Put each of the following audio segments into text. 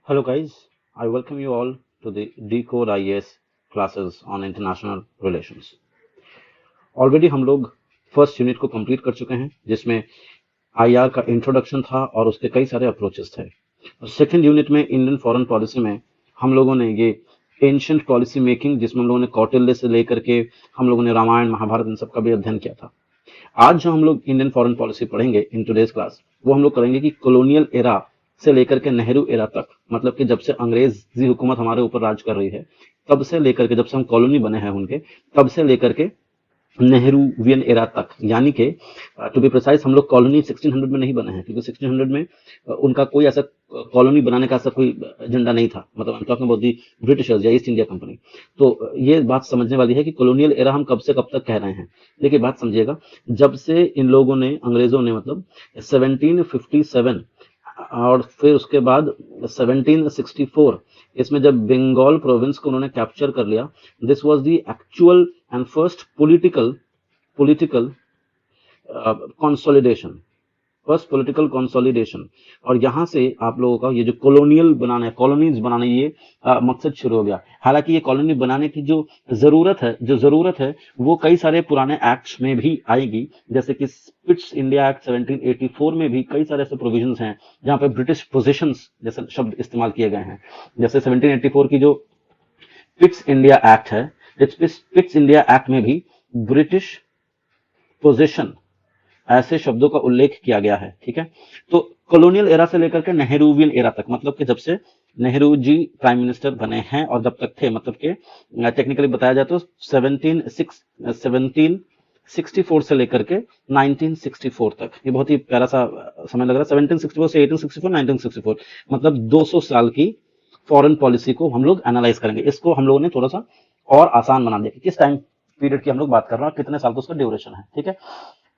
Hello guys, I welcome you all to the Decode IAS classes on international relations. Already हम लोग first unit को complete कर चुके हैं जिसमें आईआर का इंट्रोडक्शन था और उसके कई सारे अप्रोचेस थे। और सेकंड यूनिट में इंडियन फॉरेन पॉलिसी में हम लोगों ने ये एंशिएंट पॉलिसी मेकिंग जिसमें हम लोगों ने कौटिल्य से लेकर के हम लोगों ने रामायण महाभारत इन सब का भी अध्ययन किया था। आज जो हम लोग इंडियन फॉरेन पॉलिसी पढ़ेंगे इन टुडेज क्लास वो हम लोग करेंगे कि कॉलोनियल एरा से लेकर के नेहरू एरा तक, मतलब कि जब से अंग्रेजी हुकूमत हमारे ऊपर राज कर रही है तब से लेकर के, जब से हम कॉलोनी बने हैं उनके, तब से लेकर के नेहरूवियन एरा तक, यानी कि टू बी प्रिसाइज हम लोग कॉलोनी 1600 में नहीं बने हैं क्योंकि 1600 में उनका कोई ऐसा कॉलोनी बनाने का ऐसा कोई एजेंडा नहीं था। मतलब I am talking about the Britishers या ईस्ट इंडिया कंपनी। तो ये बात समझने वाली है कि कॉलोनियल एरा हम कब से कब तक कह रहे हैं। देखिए बात समझिएगा, जब से इन लोगों ने, अंग्रेजों ने, मतलब 1757 और फिर उसके बाद 1764, इसमें जब बंगाल प्रोविंस को उन्होंने कैप्चर कर लिया, this was the actual and first political consolidation, first political consolidation. और यहां से आप लोगों का ये जो कॉलोनियल बनाना है, कॉलोनीज बनाना, ये मकसद शुरू हो गया। हालांकि ये कॉलोनी बनाने की जो जरूरत है वो कई सारे पुराने एक्ट्स में भी आएगी, जैसे कि पिट्स इंडिया एक्ट 1784 में भी कई सारे ऐसे प्रोविजंस हैं जहां पे ब्रिटिश पोजीशंस जैसे शब्द इस्तेमाल किए गए हैं। जैसे 1784 की जो पिट्स इंडिया एक्ट है, पिट्स इंडिया एक्ट में भी ब्रिटिश पोजीशन ऐसे शब्दों का उल्लेख किया गया है। ठीक है, तो कॉलोनियल एरा से लेकर के नेहरूवियन एरा तक, मतलब कि जब से नेहरू जी प्राइम मिनिस्टर बने हैं और जब तक थे, मतलब कि टेक्निकली बताया जाए तो 1764 से लेकर के 1964 तक, ये बहुत ही प्यारा सा समय लग रहा है। 1764 से 1864, 1964, मतलब 200 साल की फॉरेन पॉलिसी को हम लोग एनालाइज करेंगे। इसको हम लोगों ने थोड़ा सा और आसान बना दिया कि किस टाइम पीरियड की हम लोग बात कर रहे हैं, कितने साल का उसका ड्यूरेशन है। ठीक है,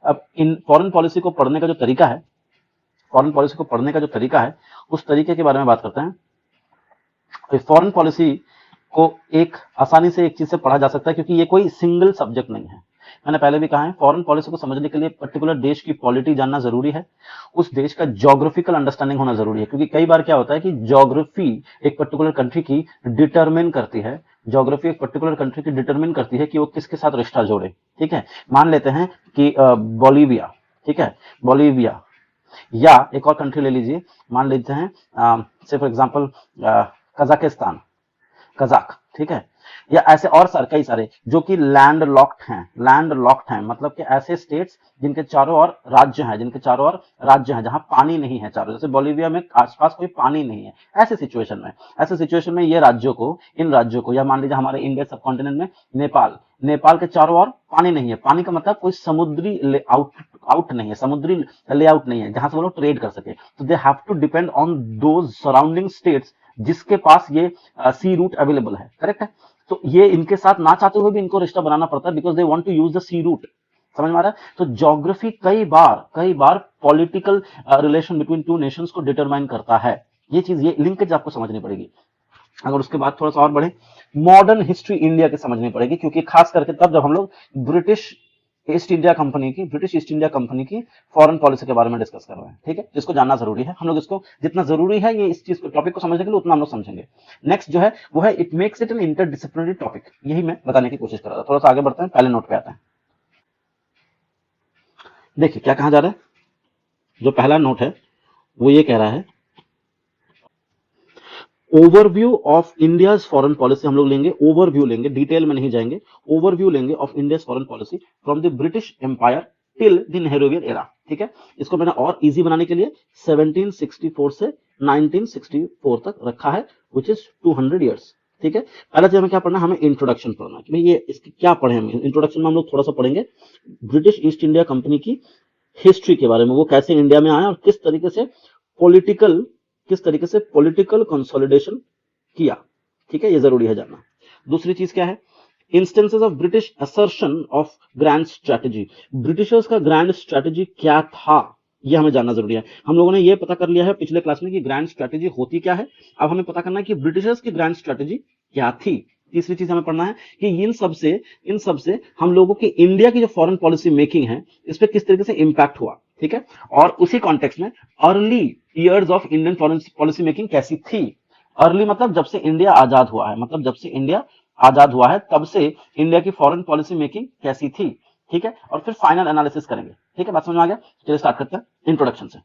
अब इन फॉरेन पॉलिसी को पढ़ने का जो तरीका है, फॉरेन पॉलिसी को पढ़ने का जो तरीका है, उस तरीके के बारे में बात करते हैं। फॉरेन पॉलिसी को एक आसानी से एक चीज से पढ़ा जा सकता है क्योंकि ये कोई सिंगल सब्जेक्ट नहीं है। मैंने पहले भी कहा है, फॉरेन पॉलिसी को समझने के लिए पर्टिकुलर देश की पॉलिटी जानना जरूरी है, उस देश का ज्योग्राफिकल अंडरस्टैंडिंग होना जरूरी है, क्योंकि कई बार क्या होता है कि ज्योग्राफी एक पर्टिकुलर कंट्री की डिटरमिन करती है, ज्योग्राफी एक पर्टिकुलर कंट्री की डिटरमिन करती है कि वो किसके साथ रिश्ता जोड़े। ठीक है, मान लेते हैं कि बोलीविया, ठीक है, बोलीविया, या एक और कंट्री ले लीजिए, मान लेते हैं से फॉर एग्जांपल कजाकिस्तान, कजाक, ठीक है, या ऐसे और कई सारे जो कि लैंड लॉक्ड हैं, मतलब कि ऐसे स्टेट्स जिनके चारों ओर राज्य हैं जहां पानी नहीं है चारों, जैसे बोलीविया में आसपास कोई पानी नहीं है। ऐसे सिचुएशन में ये इन राज्यों को, या मान लीजिए हमारे इंडिया सब कॉन्टिनेंट में नेपाल के चारों ओर पानी नहीं है। पानी का मतलब कोई समुद्री आउट नहीं है, समुद्री लेआउट नहीं है जहां से वो लोग ट्रेड कर सके। तो they have to depend on those surrounding states जिसके पास ये सी रूट अवेलेबल है। करेक्ट है, तो ये इनके साथ ना चाहते हुए भी इनको रिश्ता बनाना पड़ता है because they want to use the sea route. समझ में आ रहा है? तो ज्योग्राफी कई बार political relation between two nations को डिटरमाइन करता है। ये चीज, ये लिंकेज आपको समझनी पड़ेगी। अगर उसके बाद थोड़ा सा और बढ़े, मॉडर्न हिस्ट्री इंडिया की समझनी पड़ेगी, क्योंकि खास करके तब जब हम लोग ब्रिटिश ईस्ट इंडिया कंपनी की फॉरेन पॉलिसी के बारे में डिस्कस कर रहे हैं। ठीक है, जिसको जानना जरूरी है, हम लोग इसको जितना जरूरी है ये इस चीज को, टॉपिक को समझने के लिए, उतना हम लोग समझेंगे। नेक्स्ट जो है वो है, it makes it an interdisciplinary topic. यही मैं बताने की कोशिश कर रहा था। थोड़ा सा आगे बढ़ते हैं, पहले नोट पे आते हैं। देखिए क्या कहा जा रहा है, जो पहला नोट है वो ये कह रहा है, overview of India foreign policy हम लोग लेंगे, ओवरव्यू लेंगे, डिटेल में नहीं जाएंगे, ओवरव्यू लेंगे of India foreign policy from the British empire till the Nehruvian era. ठीक है, इसको मैंने और इजी बनाने के लिए 1764 से 1964 तक रखा है, विच इज 200 ईयर्स। ठीक है, पहला चीज हमें क्या पढ़ना है, हमें इंट्रोडक्शन पढ़ना है कि भाई ये इसकी क्या पढ़े। हम इंट्रोडक्शन में हम लोग थोड़ा सा पढ़ेंगे ब्रिटिश ईस्ट इंडिया कंपनी की हिस्ट्री के बारे में, वो कैसे इंडिया में आया और पॉलिटिकल किस तरीके से पॉलिटिकल कंसोलिडेशन किया। ठीक है, ये जरूरी है जानना। दूसरी चीज क्या है, instances of British assertion of grand strategy, Britishers का ग्रैंड स्ट्रेटेजी क्या था, ये हमें जानना जरूरी है। हम लोगों ने ये पता कर लिया है पिछले क्लास में कि ग्रैंड स्ट्रेटेजी होती क्या है, अब हमें पता करना है कि ब्रिटिशर्स की ग्रैंड स्ट्रेटेजी क्या थी। तीसरी चीज हमें पढ़ना है कि इन सब से हम लोगों की इंडिया की जो फॉरेन पॉलिसी मेकिंग है इस पर किस तरीके से इंपैक्ट हुआ। ठीक है, और उसी कॉन्टेक्स्ट में early years of Indian foreign policy making कैसी थी, अर्ली मतलब जब से इंडिया आजाद हुआ है, मतलब जब से इंडिया आजाद हुआ है तब से इंडिया की फॉरेन पॉलिसी मेकिंग कैसी थी, ठीक है, और फिर फाइनल एनालिसिस करेंगे, ठीक है, बात समझ में आ गया। चलिए स्टार्ट करते हैं इंट्रोडक्शन से।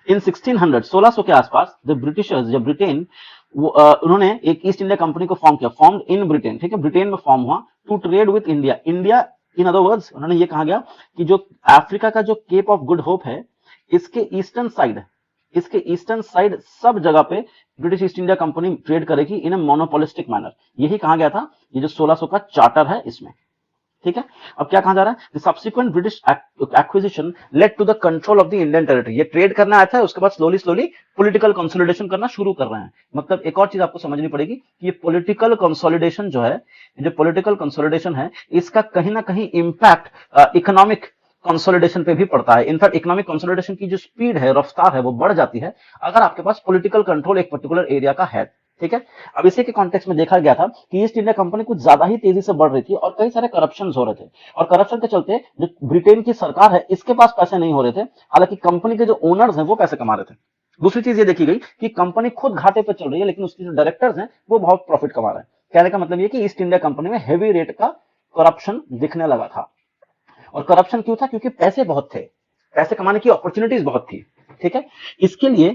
इन 1600 के आसपास द ब्रिटिशर्स, जब ब्रिटेन उन्होंने एक ईस्ट इंडिया कंपनी को फॉर्म किया, फॉर्म्ड इन ब्रिटेन, ठीक है, ब्रिटेन में फॉर्म हुआ, to trade with India. India in other words उन्होंने ये कहा गया कि जो अफ्रीका का जो केप ऑफ गुड होप है, इसके ईस्टर्न साइड, इसके ईस्टर्न साइड सब जगह पे British east India company trade करेगी इन ए मोनोपोलिस्टिक मैनर, यही कहा गया था। ये जो 1600 का चार्टर है इसमें, ठीक है। अब क्या कहा जा रहा है, subsequent British acquisition led to the control of the Indian territory. ये ट्रेड करना आया था, उसके बाद स्लोली स्लोली पॉलिटिकल कंसोलिडेशन करना शुरू कर रहे हैं। मतलब एक और चीज आपको समझनी पड़ेगी कि ये पॉलिटिकल कंसोलिडेशन जो है, जो पॉलिटिकल कंसोलिडेशन है, इसका कहीं ना कहीं इंपैक्ट इकोनॉमिक कंसोलिडेशन पे भी पड़ता है। इनफैक्ट इकोनॉमिक कंसोलिडेशन की जो स्पीड है, रफ्तार है, वो बढ़ जाती है अगर आपके पास पॉलिटिकल कंट्रोल एक पर्टिकुलर एरिया का है, ठीक है। अब इसी के कॉन्टेक्स्ट में देखा गया था कि ईस्ट इंडिया कंपनी कुछ ज्यादा ही तेजी से बढ़ रही थी और कई सारे करप्शन हो रहे थे, और करप्शन के चलते जो ब्रिटेन की सरकार है इसके पास पैसे नहीं हो रहे थे, हालांकि कंपनी के जो ओनर्स हैं वो पैसे कमा रहे थे। दूसरी चीज ये देखी गई कि कंपनी खुद घाटे पर चल रही है, लेकिन उसके जो डायरेक्टर्स हैं वो बहुत प्रॉफिट कमा रहे हैं। कहने का मतलब ये कि ईस्ट इंडिया कंपनी में हैवी रेट का करप्शन दिखने लगा था। और करप्शन क्यों था, क्योंकि पैसे बहुत थे, पैसे कमाने की अपॉर्चुनिटीज बहुत थी, ठीक है। इसके लिए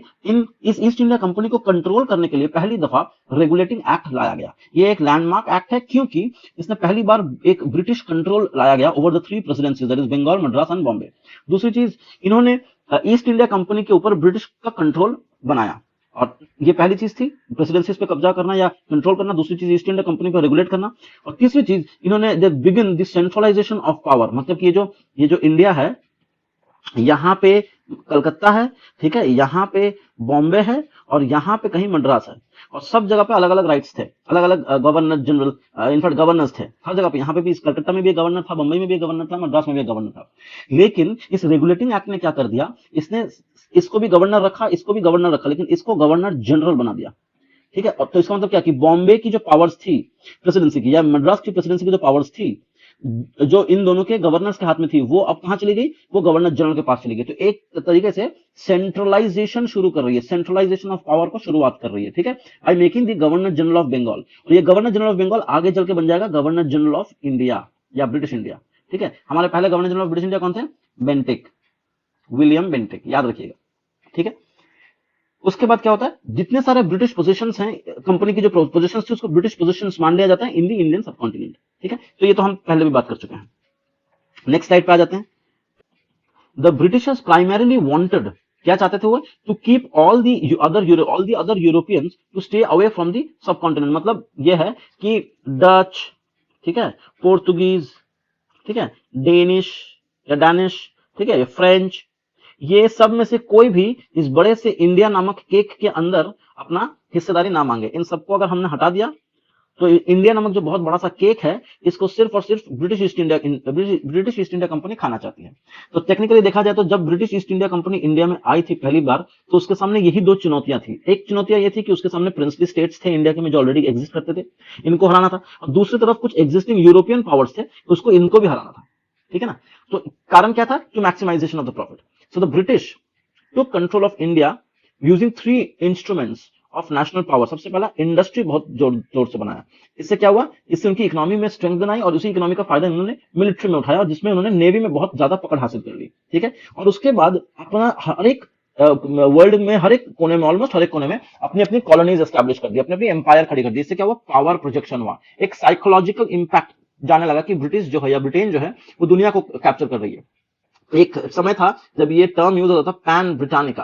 इस ईस्ट इंडिया कंपनी को कंट्रोल करने के लिए पहली दफा रेगुलेटिंग एक्ट लाया गया। ये एक लैंडमार्क एक्ट है क्योंकि इसने पहली बार एक ब्रिटिश कंट्रोल लाया गया over the 3 presidencies, that is Bengal, Madras and Bombay. दूसरी चीज, इन्होंने ईस्ट इंडिया कंपनी के ऊपर ब्रिटिश का कंट्रोल बनाया, और ये पहली चीज थी, प्रेसिडेंसीज पे कब्जा करना या कंट्रोल करना। दूसरी चीज, ईस्ट इंडिया कंपनी पर रेगुलेट करना। और तीसरी चीज, इन्होंने they begin the centralisation of power, मतलब कि ये जो इंडिया है, यहां पे कलकत्ता है, ठीक है, यहां पे बॉम्बे है, और यहां पे कहीं मद्रास है, और सब जगह पे अलग अलग राइट्स थे, अलग अलग गवर्नर जनरल, इनफैक्ट गवर्नर्स थे हर जगह पे। यहाँ पे भी, कलकत्ता में भी एक गवर्नर था, बम्बई में भी एक गवर्नर था, मद्रास में भी एक गवर्नर था। लेकिन इस रेगुलेटिंग एक्ट ने क्या कर दिया, इसने इसको भी गवर्नर रखा, इसको भी गवर्नर रखा, लेकिन इसको गवर्नर जनरल बना दिया, ठीक है। तो इसका मतलब क्या कि बॉम्बे की जो पावर्स थी प्रेसिडेंसी की, या मद्रास की प्रेसिडेंसी की जो पावर्स थी, जो इन दोनों के गवर्नर्स के हाथ में थी, वो अब कहां चली गई, वो गवर्नर जनरल के पास चली गई। तो एक तरीके से सेंट्रलाइजेशन शुरू कर रही है, सेंट्रलाइजेशन ऑफ पावर को शुरुआत कर रही है, ठीक है, by making the governor general of Bengal. और ये गवर्नर जनरल ऑफ बंगाल आगे चल के बन जाएगा गवर्नर जनरल ऑफ इंडिया या ब्रिटिश इंडिया, ठीक है। हमारे पहले governor general of British India कौन थे, बेंटिक, विलियम बेंटिक, याद रखिएगा, ठीक है। उसके बाद क्या होता है, जितने सारे ब्रिटिश पोजीशंस हैं, कंपनी की जो पोजीशंस थी उसको ब्रिटिश पोजीशंस मान लिया जाता है इन द इंडियन सबकॉन्टिनेंट, ठीक है। तो ये तो हम पहले भी बात कर चुके हैं। नेक्स्ट स्लाइड पे आ जाते हैं। द ब्रिटिशर्स प्राइमरीली वांटेड, क्या चाहते थे वो, to keep all the other Europeans to stay away from the subcontinent. मतलब ये है कि डच, ठीक है, पोर्तुगीज, ठीक है, डेनिश या डैनिश, ठीक है, फ्रेंच, ये सब में से कोई भी इस बड़े से इंडिया नामक केक के अंदर अपना हिस्सेदारी ना मांगे। इन सबको अगर हमने हटा दिया तो इंडिया नामक जो बहुत बड़ा सा केक है, इसको सिर्फ और सिर्फ ब्रिटिश ईस्ट इंडिया कंपनी खाना चाहती है। तो टेक्निकली देखा जाए तो जब British east India company India में आई थी पहली बार, तो उसके सामने यही दो चुनौतियां थी। एक चुनौतियां ये थी कि उसके सामने प्रिंसली स्टेट्स थे इंडिया के में जो ऑलरेडी एग्जिस्ट करते थे, इनको हराना था, और दूसरी तरफ कुछ एग्जिस्टिंग यूरोपियन पावर्स थे, उसको इनको भी हराना था, ठीक है ना। तो कारण क्या था, to maximisation of the profit. So the British took control of India using 3 instruments of national power। सबसे पहला इंडस्ट्री बहुत जोर से बनाया। इससे क्या हुआ, इससे उनकी इकोनॉमी में स्ट्रेंथ आई, और उसी इकोनॉमी का फायदा उन्होंने मिलिट्री में उठाया, और जिसमें उन्होंने नेवी में बहुत ज्यादा पकड़ हासिल कर ली, ठीक है। और उसके बाद अपना हर एक वर्ल्ड में, हर एक कोने में, ऑलमोस्ट हर एक कोने में अपनी अपनी कॉलोनीज एस्टैब्लिश कर दी, अपनी अपनी एम्पायर खड़ी कर दी। इससे क्या हुआ, पावर प्रोजेक्शन हुआ, एक साइकोलॉजिकल इंपैक्ट जाने लगा कि ब्रिटिश जो है या ब्रिटेन जो है वो दुनिया को कैप्चर कर रही है। एक समय था जब ये टर्म यूज होता था, पैन ब्रिटानिका,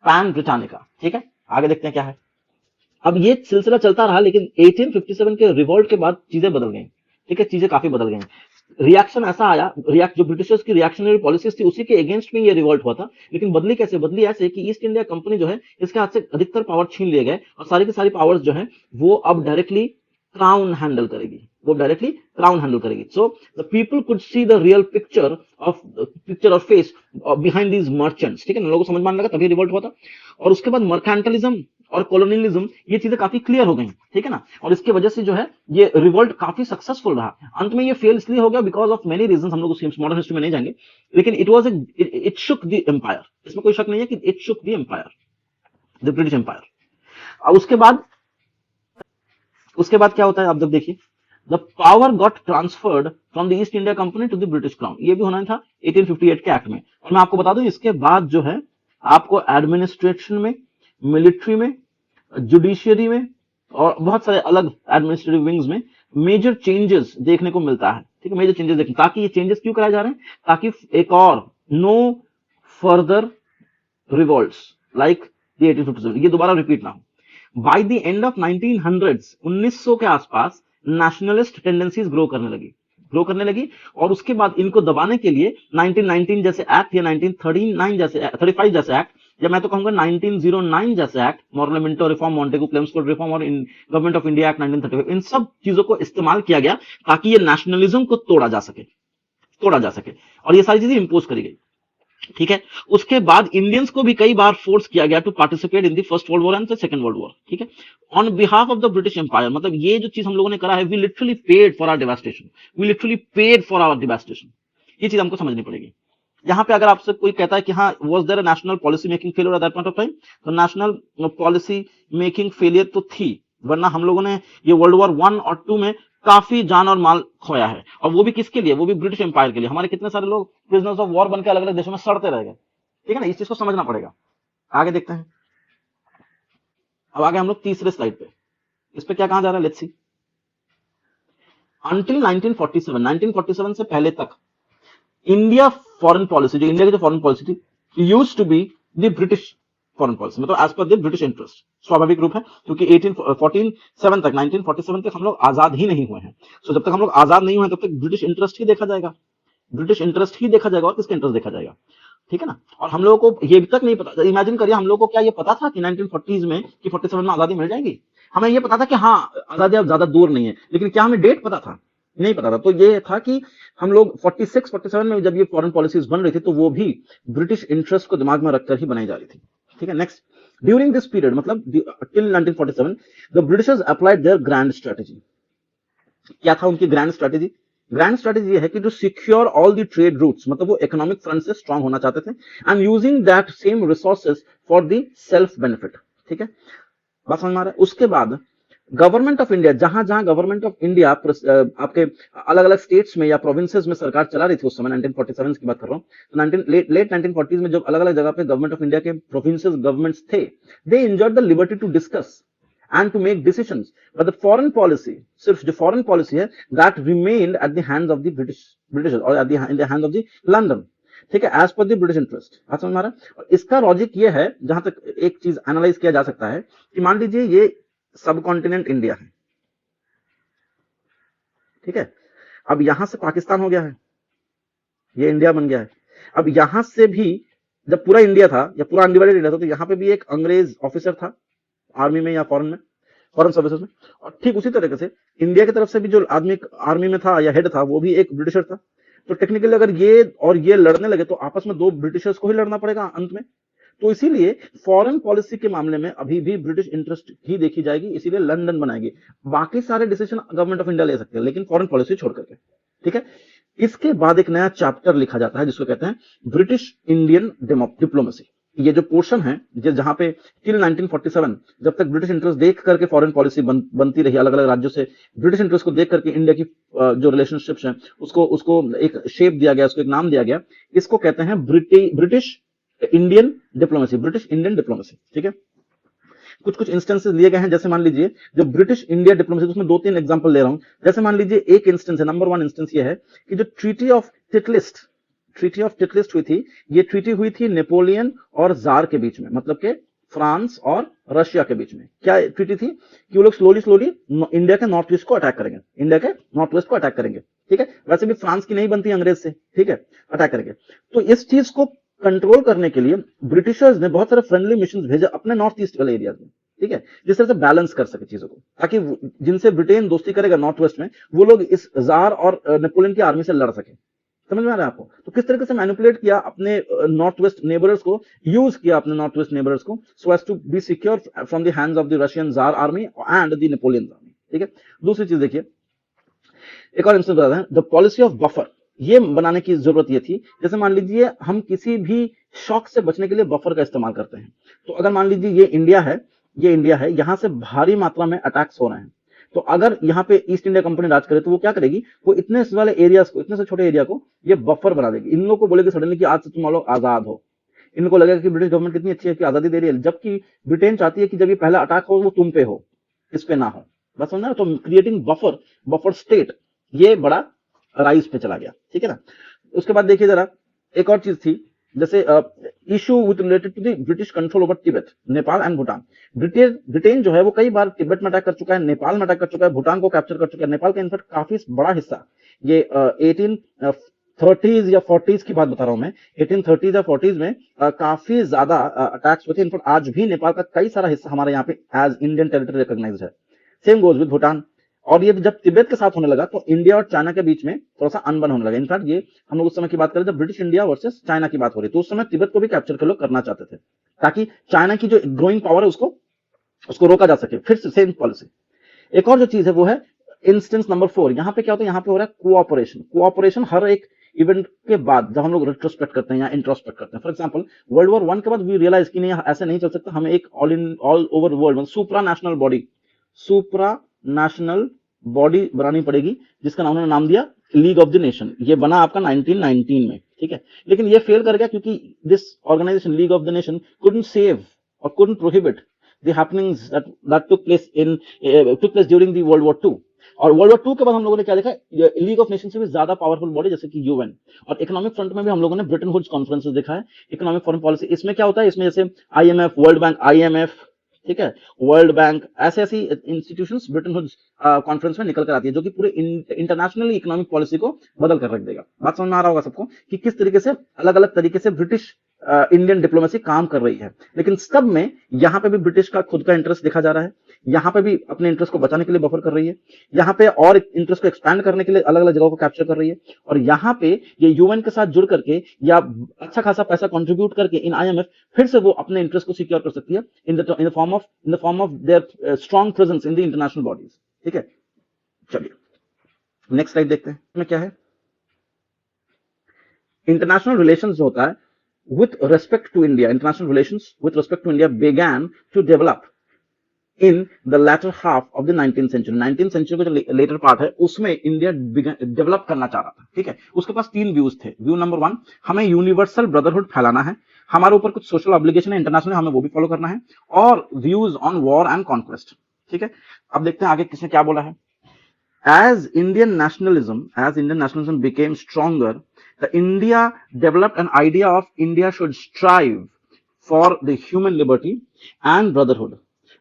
पैन ब्रिटानिका, ठीक है। आगे देखते हैं क्या है। अब ये सिलसिला चलता रहा, लेकिन 1857 के रिवॉल्ट के बाद चीजें बदल गई, ठीक है, चीजें काफी बदल गई। रिएक्शन ऐसा आया, जो ब्रिटिशर्स की रिएक्शनरी पॉलिसीज थी उसी के अगेंस्ट में ये रिवॉल्ट हुआ था। लेकिन बदली कैसे, बदली ऐसे कि ईस्ट इंडिया कंपनी जो है इसके हाथ से अधिकतर पावर छीन लिए गए, और सारी की सारी पावर्स जो है वो अब डायरेक्टली क्राउन हैंडल करेगी, वो डायरेक्टली क्राउन हैंडल करेगी। So the people could see the real picture और फेस बिहाइंड दीज मर्चेंट्स, ठीक है ना, लोगों को समझ में आने लगा, तभी रिवोल्ट हुआ था। और उसके बाद मर्केंटलिज्म और कॉलोनियलिज्म, ये चीजें काफी क्लियर हो गई, ठीक है ना। और इसकी वजह से जो है ये रिवोल्ट काफी सक्सेसफुल रहा। अंत में ये फेल इसलिए हो गया बिकॉज ऑफ मेनी रीजन, हम लोग मॉडर्न हिस्ट्री में नहीं जाएंगे, लेकिन इट शुक द एम्पायर, इसमें कोई शक नहीं है कि it shook the empire, the British empire. अब उसके बाद क्या होता है आप जब देखिए, the power got transferred from the East India company to the British crown, ये भी होना था 1858 के एक्ट में। और मैं आपको बता दूं इसके बाद जो है आपको एडमिनिस्ट्रेशन में, मिलिट्री में, जुडिशियरी में और बहुत सारे अलग एडमिनिस्ट्रेटिव विंग्स में मेजर चेंजेस देखने को मिलता है, ठीक है, मेजर चेंजेस देखने। ताकि ये चेंजेस क्यों कराए जा रहे हैं, ताकि एक और no further revolts like the 1857 ये दोबारा रिपीट ना हो। By the end of 1900s 1900 के आसपास नेशनलिस्ट टेंडेंसीज ग्रो करने लगी और उसके बाद इनको दबाने के लिए 1919 जैसे एक्ट या 1939 जैसे 35 जैसे एक्ट, या मैं तो कहूंगा 1909 जैसे एक्ट, मोरलेमेंटो रिफॉर्म, मॉन्टेगू क्लेम्स कोड रिफॉर्म और गवर्नमेंट ऑफ इंडिया एक्ट 1935, इन सब चीजों को इस्तेमाल किया गया ताकि ये नेशनलिज्म को तोड़ा जा सके और ये सारी चीजें इंपोज करी गई, ठीक है। उसके बाद इंडियंस को भी कई बार फोर्स किया गया to participate in the first world war and the second world war, ठीक है, on behalf of the British empire. मतलब ये जो चीज हम लोगों ने करा है, we literally paid for our devastation, ये चीज हमको समझनी पड़ेगी। यहाँ पे अगर आपसे कोई कहता है कि हाँ was there a national policy making failure at that point of time, तो नेशनल पॉलिसी मेकिंग फेलियर तो थी, वरना हम लोगों ने ये वर्ल्ड वॉर 1 और 2 में काफी जान और माल खोया है, और वो भी किसके लिए, वो भी ब्रिटिश एम्पायर के लिए। हमारे कितने सारे लोग प्रिजनर्स ऑफ वॉर बनकर अलग अलग देशों में सड़ते रह गए, ठीक है ना, इस चीज को समझना पड़ेगा। आगे देखते हैं, अब आगे हम लोग तीसरे स्लाइड पे, इस पे क्या कहा जा रहा है, लेट्स सी। अंटिल 1947 से पहले तक इंडिया फॉरेन पॉलिसी, जो इंडिया की जो फॉरेन पॉलिसी थी, used to be the British foreign policy, मतलब as per the British interest. स्वाभाविक रूप है क्योंकि 1947 तक हम लोग आजाद ही नहीं हुए हैं। सो जब तक हम लोग आजाद नहीं हुए तब तक ब्रिटिश इंटरेस्ट ही देखा जाएगा, और किसका इंटरेस्ट देखा जाएगा, ठीक है ना। और हम लोगों को ये भी तक नहीं पता, इमेजिन करिए हम लोगों को क्या ये पता था कि 1940s में कि 47 में आजादी मिल जाएगी। हमें ये पता था कि हाँ आजादी अब ज्यादा दूर नहीं है, लेकिन क्या हमें डेट पता था, नहीं पता था। तो ये था कि हम लोग 46-47 में जब ये फॉरेन पॉलिसीज बन रही थी तो वो भी ब्रिटिश इंटरेस्ट को दिमाग में रखकर ही बनाई जा रही थी, ठीक है। नेक्स्ट, ड्यूरिंग दिस पीरियड, मतलब till 1947 the Britishers applied their grand strategy. क्या था उनकी ग्रैंड स्ट्रेटेजी? ग्रैंड स्ट्रेटेजी ये है कि जो secure all the trade routes, मतलब वो इकोनॉमिक फ्रंट से स्ट्रांग होना चाहते थे, and using that same resources for the self benefit, ठीक है, बात समझ में आ रहा है। उसके बाद गवर्नमेंट ऑफ इंडिया, जहां जहां गवर्नमेंट ऑफ इंडिया आपके अलग अलग स्टेट्स में या प्रोविंसेस में सरकार चला रही थी उस समय, 1947 की बात कर रहा हूं, तो लेट 1940s में जब अलग अलग जगह पे गवर्नमेंट ऑफ इंडिया के प्रोविंसेस गवर्नमेंट्स थे, they enjoyed the liberty to discuss and to make decisions, but the foreign policy, सिर्फ जो foreign policy है, that remained at the hands of the Britishers or in the hands of the London, ठीक है, as per the British interest। बात समझ में आ रहा है। और इसका लॉजिक ये है, जहां तक एक चीज एनालाइज किया जा सकता है कि मान लीजिए ये सब कॉन्टिनेंट इंडिया है, ठीक है, अब यहां से पाकिस्तान हो गया है, ये इंडिया बन गया है। अब यहां से भी जब पूरा इंडिया था या पूरा अनडिवाइडेड इंडिया था, तो यहां पे भी एक अंग्रेज ऑफिसर था आर्मी में या फॉरेन सर्विसेज में, और ठीक उसी तरीके से इंडिया की तरफ से भी जो आदमी आर्मी में था या हेड था वो भी एक ब्रिटिशर था। तो टेक्निकली अगर ये और ये लड़ने लगे तो आपस में दो ब्रिटिशर्स को ही लड़ना पड़ेगा अंत में। तो इसीलिए फॉरेन पॉलिसी के मामले में अभी भी ब्रिटिश इंटरेस्ट ही देखी जाएगी, इसीलिए लंदन बनाएगी। बाकी सारे डिसीजन गवर्नमेंट ऑफ इंडिया ले सकते हैं, लेकिन फॉरेन पॉलिसी छोड़ करके, ठीक है। इसके बाद एक नया चैप्टर लिखा जाता है जिसको कहते हैं ब्रिटिश इंडियन डिप्लोमेसी। ये जो पोर्शन है जहां पे टिल 1947 जब तक ब्रिटिश इंटरेस्ट देख करके फॉरेन पॉलिसी बनती रही, अलग अलग राज्यों से ब्रिटिश इंटरेस्ट को देख करके इंडिया की जो रिलेशनशिप्स हैं उसको एक शेप दिया गया, उसको एक नाम दिया गया। इसको कहते हैं ब्रिटिश इंडियन डिप्लोमेसी, ठीक है। कुछ इंस्टेंसेस लिए गए हैं, जैसे मान लीजिए जो ब्रिटिश इंडिया डिप्लोमेसी, उसमें 2-3 एग्जांपल ले रहा हूं। जैसे मान लीजिए एक इंस्टेंस है, नंबर 1 इंस्टेंस ये है कि जो ट्रीटी ऑफ टिटलिस्ट हुई थी, ये ट्रीटी हुई थी नेपोलियन और जार के बीच में, मतलब के फ्रांस और रशिया के बीच में। क्या ट्रीटी थी कि वो लोग स्लोली इंडिया के नॉर्थ ईस्ट को अटैक करेंगे, ठीक है। वैसे भी फ्रांस की नहीं बनती अंग्रेज से, ठीक है, अटैक करेंगे। तो इस चीज को कंट्रोल करने के लिए ब्रिटिशर्स ने बहुत सारे फ्रेंडली मिशन भेजे अपने नॉर्थ ईस्ट वाले एरिया में, ठीक है, जिस तरह से बैलेंस कर सके चीजों को, ताकि जिनसे ब्रिटेन दोस्ती करेगा नॉर्थ वेस्ट में, वो लोग इस जार और नेपोलियन की आर्मी से लड़ सके, समझ में आ रहा है आपको? तो किस तरीके से मैनिपुलेट किया अपने नॉर्थ वेस्ट नेबरर्स को, यूज किया अपने नॉर्थ वेस्ट नेबरर्स को, so as to be secure from the hands of the Russian tsar army and the Napoleon army. ठीक है, दूसरी चीज देखिए, एक और इंस्टेंस बताते हैं, द पॉलिसी ऑफ बफर। ये बनाने की जरूरत ये थी, जैसे मान लीजिए हम किसी भी शॉक से बचने के लिए बफर का इस्तेमाल करते हैं। तो अगर मान लीजिए ये इंडिया है, ये इंडिया है, यहां से भारी मात्रा में अटैक्स हो रहे हैं, तो अगर यहाँ पे ईस्ट इंडिया कंपनी राज करे तो वो क्या करेगी, वो इतने से वाले एरियाज को, इतने से छोटे एरिया को ये बफर बना देगी। इन लोगों को बोलेगी सडनली कि आज से तुम लोग आजाद हो। इनको लगेगा कि ब्रिटिश गवर्नमेंट कितनी अच्छी है कि आजादी दे रही है, जबकि ब्रिटेन चाहती है कि जब ये पहला अटैक हो वो तुम पे हो, इस पे ना हो। बस समझना, तो क्रिएटिंग बफर, बफर स्टेट, ये बड़ा राइज पे चला गया। ठीक है ना। उसके बाद देखिए जरा, एक और चीज थी, जैसे issue with related to the British control over Tibet, Nepal and Bhutan. Britain जो है वो कई बार तिब्बत में अटैक कर चुका है, नेपाल में अटैक कर चुका है, भूटान को कैप्चर कर चुका है। नेपाल का इनफैक्ट काफी बड़ा हिस्सा, ये 1830s या 40s की बात बता रहा हूं मैं, 1830s या 40s में काफी ज्यादा अटैक्स हुए थे। इनफैक्ट आज भी नेपाल का कई सारा हिस्सा हमारे यहाँ पे एज इंडियन टेरिटरी रिकॉग्नाइज्ड है। Same goes with Bhutan. और ये जब तिब्बत के साथ होने लगा तो इंडिया और चाइना के बीच में थोड़ा सा अनबन होने लगा। इनफैक्ट ये हम लोग उस समय की बात करें जब ब्रिटिश इंडिया वर्सेस चाइना की बात हो रही, तो उस समय तिब्बत को भी कैप्चर कर लोग करना चाहते थे, ताकि चाइना की जो ग्रोइंग पावर है उसको रोका जा सके। फिर से सेम पॉलिसी। एक और जो चीज है वो है इंस्टेंस नंबर 4। यहाँ पे क्या होता है, यहाँ पे हो रहा है कोऑपरेशन। कोऑपरेशन हर एक इवेंट के बाद जब हम लोग रेट्रोस्पेक्ट करते हैं या इंट्रोस्पेक्ट करते हैं। फॉर एग्जांपल वर्ल्ड वॉर 1 के बाद वी रियलाइज कि नहीं, ऐसे नहीं चल सकता, हमें एक ऑल ओवर वर्ल्ड सुप्रा नेशनल बॉडी बनानी पड़ेगी, जिसका उन्होंने नाम दिया लीग ऑफ द नेशन। ये बना आपका 1919 में। ठीक है, लेकिन ये फेल कर गया क्योंकि this organisation league of the nation couldn't save or couldn't prohibit the happenings that took place during the World War II। और वर्ल्ड वॉर 2 के बाद हम लोगों ने क्या देखा, लीग ऑफ नेशन से भी ज्यादा पावरफुल बॉडी जैसे कि यूएन। और इकोनॉमिक फ्रंट में भी हम लोगों ने ब्रिटेन वुड्स कॉन्फ्रेंसेस देखा है, इकोनॉमिक फॉरेन पॉलिसी। इसमें क्या होता है, इसमें जैसे आईएमएफ, वर्ल्ड बैंक, आईएमएफ, ठीक है, वर्ल्ड बैंक, ऐसे ऐसी इंस्टीट्यूशंस ब्रिटेन वुड्स कॉन्फ्रेंस में निकल कर आती है, जो कि पूरे इंटरनेशनल इकोनॉमिक पॉलिसी को बदल कर रख देगा। बात समझ में आ रहा होगा सबको कि किस तरीके से अलग अलग तरीके से ब्रिटिश इंडियन डिप्लोमेसी काम कर रही है। लेकिन सब में यहां पे भी ब्रिटिश का खुद का इंटरेस्ट देखा जा रहा है, यहां पे भी अपने इंटरेस्ट को बचाने के लिए बफर कर रही है, यहां पे और इंटरेस्ट को एक्सपैंड करने के लिए अलग अलग जगहों को कैप्चर कर रही है, और यहां पे ये यूएन के साथ जुड़ करके या अच्छा खासा पैसा कंट्रीब्यूट करके इन आईएमएफ फिर से वो अपने इंटरेस्ट को सिक्योर कर सकती है in the form of their strong presence in the international bodies. ठीक है, चलिए नेक्स्ट स्लाइड देखते हैं। इसमें क्या है, इंटरनेशनल रिलेशंस जो होता है with respect to India, international relations with respect to India began to develop in the latter half of the 19th century। 19th century का जो later part है उसमें इंडिया डेवलप करना चाह रहा था। ठीक है, उसके पास 3 व्यूज थे। व्यू नंबर 1, हमें यूनिवर्सल ब्रदरहुड फैलाना है, हमारे ऊपर कुछ सोशल ऑब्लिगेशन है इंटरनेशनल, हमें वो भी फॉलो करना है, और views on war and conquest. ठीक है, अब देखते हैं आगे किसने क्या बोला है। As Indian nationalism became stronger, the India developed an idea of India should strive for the human liberty and brotherhood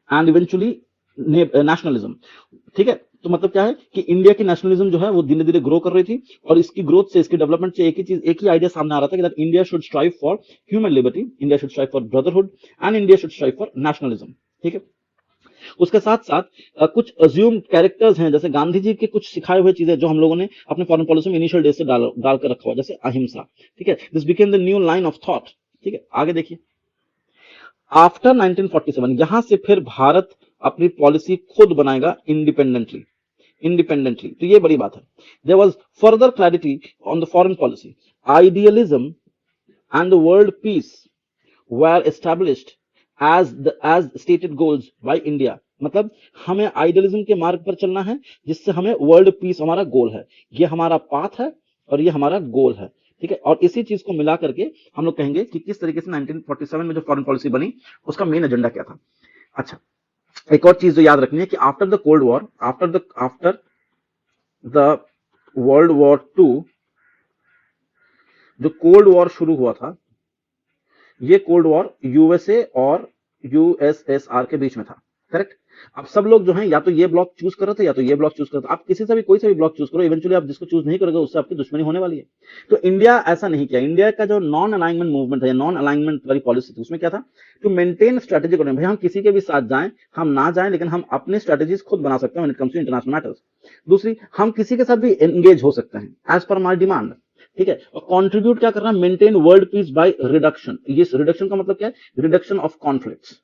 and eventually nationalism। ठीक है, तो मतलब क्या है कि इंडिया की नेशनलिज्म जो है वो धीरे धीरे ग्रो कर रही थी, और इसकी ग्रोथ से, इसकी डेवलपमेंट से एक ही आइडिया सामने आ रहा था कि India should strive for human liberty, India should strive for brotherhood and India should strive for nationalism. ठीक है, उसके साथ साथ कुछ अज्यूम कैरेक्टर्स हैं, जैसे गांधी जी के कुछ सिखाए हुए चीजें जो हम लोगों ने अपने फॉरेन पॉलिसी में इनिशियल डेज से डाल कर रखा हुआ, जैसे अहिंसा। ठीक है, this became the new line of thought. ठीक है, आगे देखिए, आफ्टर 1947 यहां से फिर भारत अपनी पॉलिसी खुद बनाएगा इंडिपेंडेंटली। तो ये बड़ी बात है। There was further clarity on the foreign policy, idealism and the world peace were established as stated goals by India। मतलब हमें आइडियलिज्म के मार्ग पर चलना है, जिससे हमें वर्ल्ड पीस हमारा गोल है, ये हमारा पाथ है और ये हमारा गोल है। ठीक है, और इसी चीज को मिला करके हम लोग कहेंगे कि किस तरीके से 1947 में जो फॉरेन पॉलिसी बनी उसका मेन एजेंडा क्या था। अच्छा, एक और चीज जो याद रखनी है कि after the cold war, after the world war 2, जो कोल्ड वॉर शुरू हुआ था, ये कोल्ड वॉर यूएसए और यूएसएसआर के बीच में था। करेक्ट। अब सब लोग जो हैं या तो ये ब्लॉक चूज कर रहे थे या तो ये ब्लॉक चूज कर रहे थे। आप किसी से भी कोई से भी ब्लॉक चूज करो, इवेंचुअली आप जिसको चूज नहीं करोगे उससे आपकी दुश्मनी होने वाली है। तो इंडिया ऐसा नहीं किया। इंडिया का जो नॉन अलाइनमेंट मूवमेंट है, नॉन अलाइनमेंट वाली पॉलिसी थी, उसमें क्या था, टू मेंटेन स्ट्रेटेजी। भाई हम किसी के भी साथ जाएं, हम ना जाएं, लेकिन हम अपने स्ट्रेटेजीज खुद बना सकते हैं when it comes to international matters. दूसरी, हम किसी के साथ भी एंगेज हो सकते हैं एज पर माई डिमांड। ठीक है। और कंट्रीब्यूट क्या करना, maintain world peace by reduction. ये रिडक्शन का मतलब क्या है, reduction of conflicts,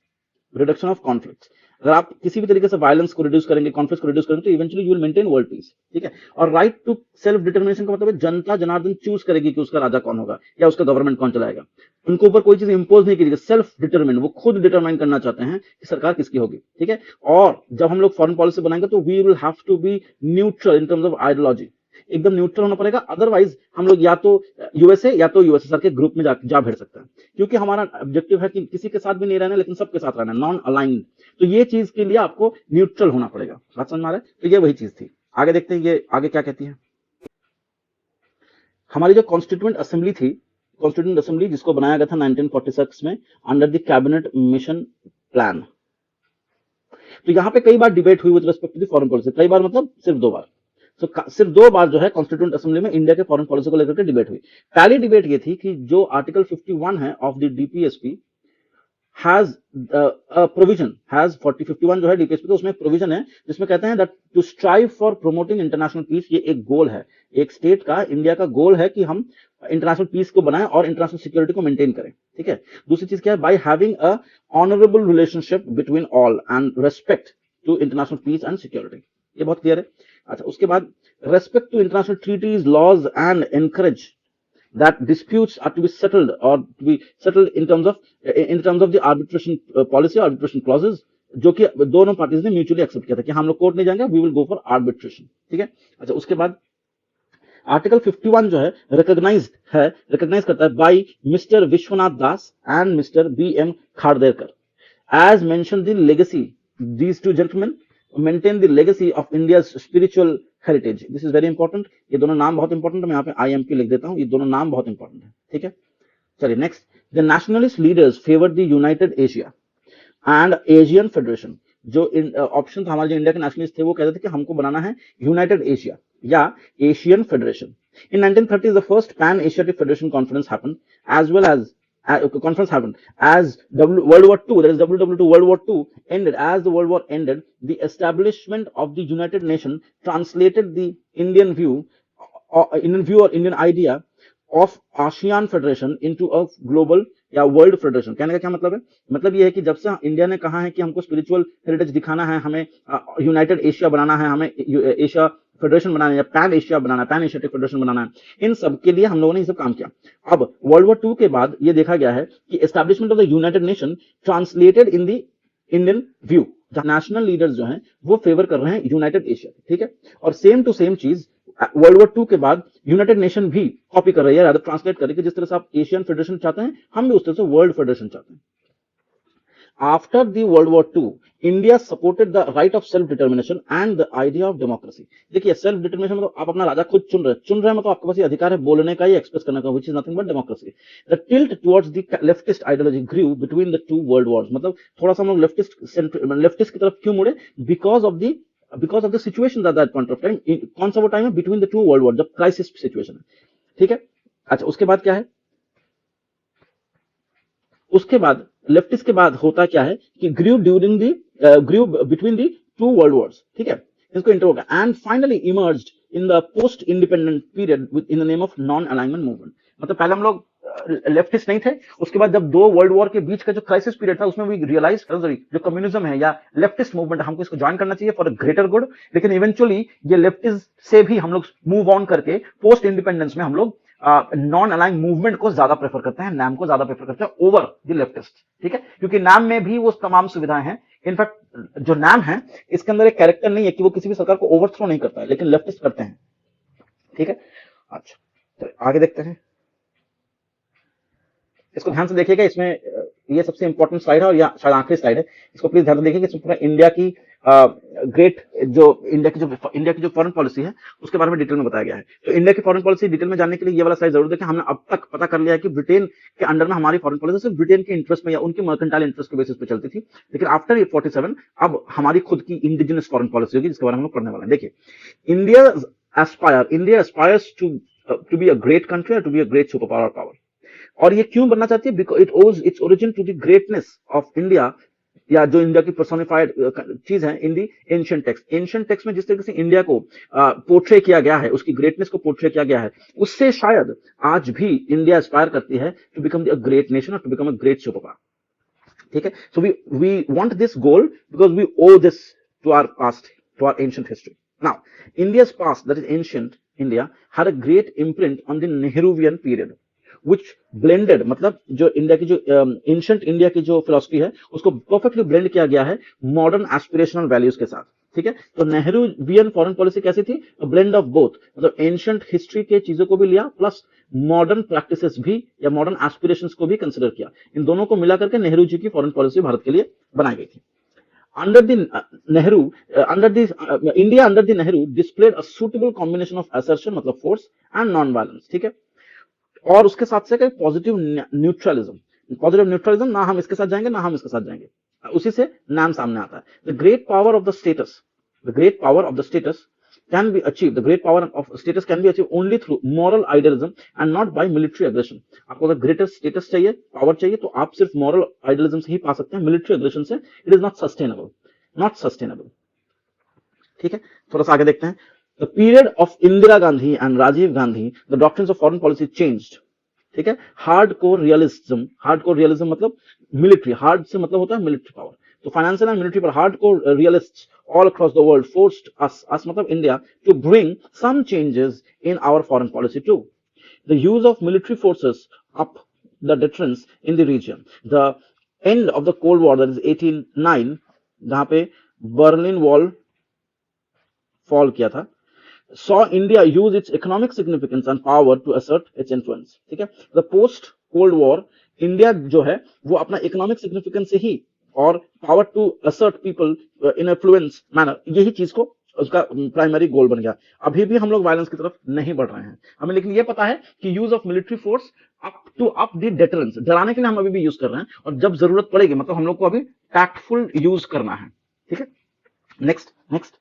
reduction of conflicts. अगर आप किसी भी तरीके से वायलेंस को रिड्यूस करेंगे, कॉन्फ्लिक्ट को रिड्यूस करेंगे, तो eventually you will maintain world peace, ठीक है। और राइट टू सेल्फ डिटर्मिनेशन का मतलब है जनता जनार्दन चूज करेगी कि उसका राजा कौन होगा या उसका गवर्नमेंट कौन चलाएगा। उनको ऊपर कोई चीज इंपोज नहीं कीजिएगा, सेल्फ डिटरमिन, वो खुद डिटरमाइन करना चाहते हैं कि सरकार किसकी होगी, ठीक है। और जब हम लोग फॉरेन पॉलिसी बनाएंगे तो we will have to be neutral in terms of ideology, एकदम न्यूट्रल होना पड़ेगा। अदरवाइज हम लोग या तो यूएसए या तो यूएसएसआर के ग्रुप में जा भिड़ सकते हैं, क्योंकि हमारा ऑब्जेक्टिव है कि किसी के साथ भी नहीं रहना लेकिन सबके साथ रहना, नॉन अलाइंड। तो ये चीज के लिए आपको न्यूट्रल होना पड़ेगा, बात समझ में आ रहा है। तो ये वही चीज थी। आगे देखते हैं ये आगे क्या कहती है। हमारी जो कॉन्स्टिट्यूएंट असेंबली थी, कॉन्स्टिट्यूएंट असेंबली जिसको बनाया गया था 1946 में under the cabinet mission plan. तो यहां पे कई बार डिबेट हुई with respect to the foreign policy, कई बार मतलब सिर्फ 2 बार। तो सिर्फ 2 बार जो है कॉन्स्टिट्यूएंट असेंबली में इंडिया के फॉरेन पॉलिसी को लेकर के डिबेट हुई। पहली डिबेट ये थी कि जो आर्टिकल 51 है of the DPSP has a provision, has 51 जो है डीपीएसपी, तो उसमें प्रोविजन है जिसमें कहते हैं that to strive for promoting international peace, ये एक गोल है, एक स्टेट का, इंडिया का गोल है कि हम इंटरनेशनल पीस को बनाएं और इंटरनेशनल सिक्योरिटी को मेंटेन करें, ठीक है। दूसरी चीज क्या है, by having a honourable relationship between all and respect to international peace and security, ये बहुत क्लियर है। अच्छा, उसके बाद respect to international treaties, laws and encourage that disputes are to be settled or to be settled in terms of the arbitration policy, arbitration clauses, जो कि दोनों parties ने म्यूचुअली एक्सेप्ट किया था कि हम लोग कोर्ट नहीं जाएंगे, we will go for arbitration, ठीक है। अच्छा, उसके बाद आर्टिकल 51 जो है रिकॉग्नाइज करता है by mister Vishwanath Das and mister B M. Kharderkar as mention the legacy, these two gentleman maintain the legacy of India spiritual heritage. This is very important, ये दोनों नाम बहुत इंपॉर्टेंट है, मैं यहाँ पे आईएमपी लिख देता हूँ, ये दोनों नाम बहुत इंपॉर्टेंट है, ठीक है। चलिए next, the nationalist leaders favoured the United Asia and Asian federation. जो ऑप्शन था हमारे, जो इंडिया के नेशनलिस्ट थे वो कहते थे कि हमको बनाना है यूनाइटेड एशिया या Asian federation. In 1930 the first pan Asiatic federation conference happened as well as conference happened as World War II, that is WW2, World War II ended. As the World War ended, the establishment of the United Nations translated the Indian view or Indian idea of ASEAN Federation into a global या world federation. कहने का क्या मतलब है, मतलब ये है कि जब से इंडिया ने कहा है कि हमको स्पिरिचुअल हेरिटेज दिखाना है, हमें यूनाइटेड एशिया बनाना है, हमें एशिया फेडरेशन बनाना है या पैन एशिया बनाना है, पैन एशियाटिक फेडरेशन बनाना है, इन सब के लिए हम लोगों ने ये सब काम किया। अब वर्ल्ड वॉर 2 के बाद ये देखा गया है कि establishment of the United nation translated in the Indian view, जहां नेशनल लीडर्स जो हैं वो फेवर कर रहे हैं यूनाइटेड एशिया, ठीक है। और सेम टू सेम चीज वर्ल्ड वॉर 2 के बाद यूनाइटेड नेशन भी कॉपी कर रही है, रादर ट्रांसलेट कर रही है, जिस तरह से आप एशियन फेडरेशन चाहते हैं हम भी उस तरह से वर्ल्ड फेडरेशन चाहते हैं। After the World War II, India supported the right of self-determination and the idea of democracy. देखिए, self determination मतलब आप अपना राजा खुद चुन रहे हैं, मतलब आपके पास ये अधिकार है बोलने का, ये एक्सप्रेस करने का, which is nothing but democracy. The tilt towards the leftist ideology grew between the two world wars. मतलब थोड़ा सा हम लोग लेफ्टिस्ट की तरफ क्यों मुड़े, because of the situation at that point of time. कौन सा वो टाइम है, between the two world wars, जब क्राइसिस सिचुएशन है, ठीक है। अच्छा, उसके बाद क्या है, उसके बाद लेफ्टिस्ट के बाद होता क्या है कि grew between the two world wars, ठीक है, इसको इंटर होगा, and finally emerged in the post independent period in the name of non alignment movement. मतलब पहले हम लोग लेफ्टिस्ट नहीं थे, उसके बाद जब 2 वर्ल्ड वॉर के बीच का जो क्राइसिस पीरियड था उसमें भी रियलाइज जो कम्युनिज्म है या लेफ्टिस्ट मूवमेंट, हमको इसको ज्वाइन करना चाहिए फॉर अ ग्रेटर गुड। लेकिन इवेंचुअली ये लेफ्टिस्ट से भी हम लोग मूव ऑन करके पोस्ट इंडिपेंडेंस में हम लोग नॉन अलाइन मूवमेंट को ज्यादा प्रेफर करते हैं, नाम को ज्यादा प्रेफर करते हैं ओवर द लेफ्टिस्ट, ठीक है, क्योंकि नाम में भी वो तमाम सुविधाएं हैं। इनफैक्ट जो नाम है इसके अंदर एक कैरेक्टर नहीं है कि वो किसी भी सरकार को ओवरथ्रो नहीं करता है, लेकिन लेफ्टिस्ट करते हैं, ठीक है। अच्छा, तो आगे देखते हैं, इसको ध्यान से देखिएगा, इसमें ये सबसे इंपॉर्टेंट स्लाइड है और यह शायद आखिरी स्लाइड है, इसको प्लीज ध्यान से देखिएगा। इसमें पूरा इंडिया की इंडिया की जो फॉरेन पॉलिसी है उसके बारे में डिटेल में बताया गया है। तो इंडिया की फॉरेन पॉलिसी डिटेल में जानने के लिए ये वाला स्लाइड जरूर देखें। हमने अब तक पता कर लिया है कि ब्रिटेन के अंडर में हमारी फॉरेन पॉलिसी सिर्फ ब्रिटेन के इंटरेस्ट में या उनके मर्केंटाइल इंटरेस्ट के बेसिस पे चलती थी, लेकिन आफ्टर 47 अब हमारी खुद की इंडिजिनस फॉरेन पॉलिसी होगी, जिसके बारे में हम लोग पढ़ने वाले हैं। देखिए, India aspires to be a great country और to be a great super power. और ये क्यों बनना चाहती है, because it owes its origin to the greatness of India या जो इंडिया की पर्सोनिफाइड चीज है in the ancient text. Ancient text में जिस तरीके से इंडिया को पोर्ट्रे किया गया है, उसकी ग्रेटनेस को पोर्ट्रे किया गया है, उससे शायद आज भी इंडिया एस्पायर करती है to become a great nation और to become a great super power. ठीक है, so we want this goal because we owe this to our past, to our ancient history. Now India's past, that is ancient India, had a great imprint on the Nehruvian period, which blended, मतलब जो India की जो ancient India की जो philosophy है उसको perfectly blend किया गया है मॉडर्न एस्पिरेशनल वैल्यूज के साथ। ठीक है, तो नेहरूवियन फॉरेन पॉलिसी कैसी थी? ब्लेंड ऑफ बोथ, मतलब एंशिएंट हिस्ट्री के चीजों को भी लिया प्लस मॉडर्न प्रैक्टिसेस भी या मॉडर्न एस्पिरेशंस को भी कंसिडर किया। इन दोनों को मिला करके नेहरू जी की फॉरेन पॉलिसी भारत के लिए बनाई गई थी। Under the Nehru, India under the Nehru displayed a suitable combination of assertion, मतलब force and non-violence। ठीक है, और उसके साथ से पॉजिटिव न्यूट्रलिज्म। पॉजिटिव न्यूट्रलिज्म, ना हम इसके साथ जाएंगे ना हम इसके साथ जाएंगे, उसी से नाम सामने आता है। The great power of the status, the great power of the status can be achieved, the great power of status can be achieved only through moral idealism and not by military aggression। आपको अगर greater status चाहिए, power चाहिए, तो आप सिर्फ moral idealism से ही पा सकते हैं, मिलिट्री एग्रेशन से it is not sustainable, not sustainable. ठीक है, थोड़ा सा आगे देखते हैं। The period of Indira Gandhi and Rajiv Gandhi the doctrines of foreign policy changed. ठीक है, हार्डकोर रियलिज्म मतलब मिलिट्री, हार्ड से मतलब होता है मिलिट्री पावर, तो फाइनेंशियल एंड मिलिट्री पर hardcore realists all across the world forced us मतलब India to bring some changes in our foreign policy too। The use of military forces up the deterrence in the region, the end of the Cold War, that is 1809, जहां पे Berlin wall fall किया था, saw India use its economic significance and power to assert its influence। ठीक है, the post Cold War India जो है वो अपना इकोनॉमिक सिग्निफिकेंस से ही और power to assert people in influence manner, यही चीज को उसका प्राइमरी गोल बन गया। अभी भी हम लोग वायलेंस की तरफ नहीं बढ़ रहे हैं हमें, लेकिन ये पता है कि use of military force up to up the deterrence, डराने के लिए हम अभी भी यूज कर रहे हैं, और जब जरूरत पड़ेगी मतलब हम लोग को अभी टैक्टफुल यूज करना है। ठीक है, next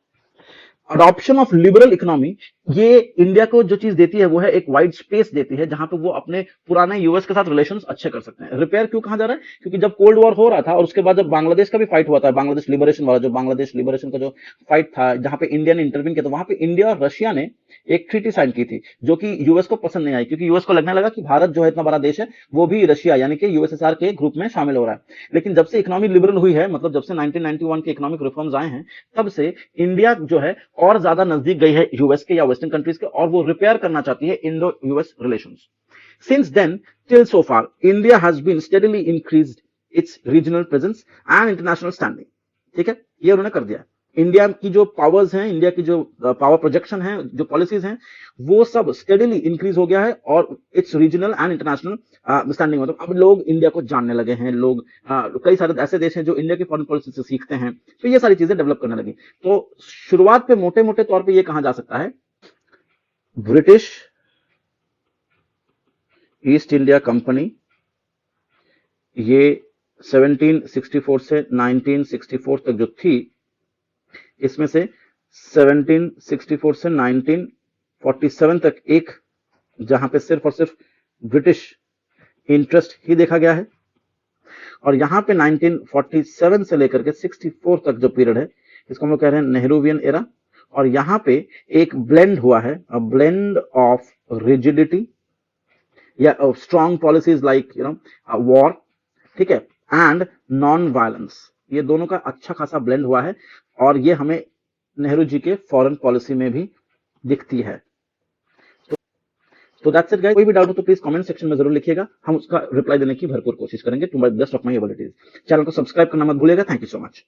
adoption of liberal economy, ये इंडिया को जो चीज देती है वो है एक वाइड स्पेस देती है जहां पे वो अपने पुराने यूएस के साथ रिलेशंस अच्छे कर सकते हैं। रिपेयर क्यों कहा जा रहा है? क्योंकि जब कोल्ड वॉर हो रहा था और उसके बाद जब बांग्लादेश का भी फाइट हुआ था, बांग्लादेश लिबरेशन वाला, जो बांग्लादेश लिबरेशन का जो फाइट था जहां पे इंडिया ने इंटरवीन किया था, वहां पे इंडिया और रशिया ने एक ट्रीटी साइन की थी जो कि यूएस को पसंद नहीं आई, क्योंकि यूएस को लगने लगा कि भारत जो है इतना बड़ा देश है वो भी रशिया यानी कि यूएसएसआर के ग्रुप में शामिल हो रहा है। लेकिन जब से इकोनॉमी लिबरल हुई है, मतलब जब से 1991 के इकोनॉमिक रिफॉर्म्स आए हैं, तब से इंडिया जो है और ज्यादा नजदीक गई है यूएस के या वेस्टर्न कंट्रीज के, और वो रिपेयर करना चाहती है Indo US relations. Since then till so far India has been steadily increased its regional presence and international standing। ठीक है, ये उन्होंने कर दिया। इंडिया की जो पावर्स हैं, इंडिया की जो पावर प्रोजेक्शन है, जो पॉलिसीज हैं, वो सब स्टेडीली इंक्रीज हो गया है, और it's regional and international standing, मतलब अब लोग इंडिया को जानने लगे हैं। लोग कई सारे ऐसे देश हैं जो इंडिया की फॉरेन पॉलिसी से सीखते हैं, तो ये सारी चीजें डेवलप करने लगी। तो शुरुआत पे मोटे मोटे तौर पे ये कहा जा सकता है, ब्रिटिश ईस्ट इंडिया कंपनी ये 1764 से 1964 तक जो थी, इसमें से 1764 से 1947 तक एक जहां पे सिर्फ और सिर्फ ब्रिटिश इंटरेस्ट ही देखा गया है, और यहां पे 1947 से लेकर के 64 तक जो पीरियड है इसको हम लोग कह रहे हैं नेहरूवियन एरा, और यहां पे एक ब्लेंड हुआ है, अ ब्लेंड ऑफ रिजिडिटी या स्ट्रॉन्ग पॉलिसीज लाइक वॉर, ठीक है, एंड नॉन वायलेंस, ये दोनों का अच्छा खासा ब्लेंड हुआ है, और ये हमें नेहरू जी के फॉरेन पॉलिसी में भी दिखती है। तो दैट्स इट गाइस, कोई भी डाउट हो तो प्लीज कमेंट सेक्शन में जरूर लिखिएगा, हम उसका रिप्लाई देने की भरपूर कोशिश करेंगे to my best of my abilities. Channel को सब्सक्राइब करना मत भूलिएगा। Thank you so much.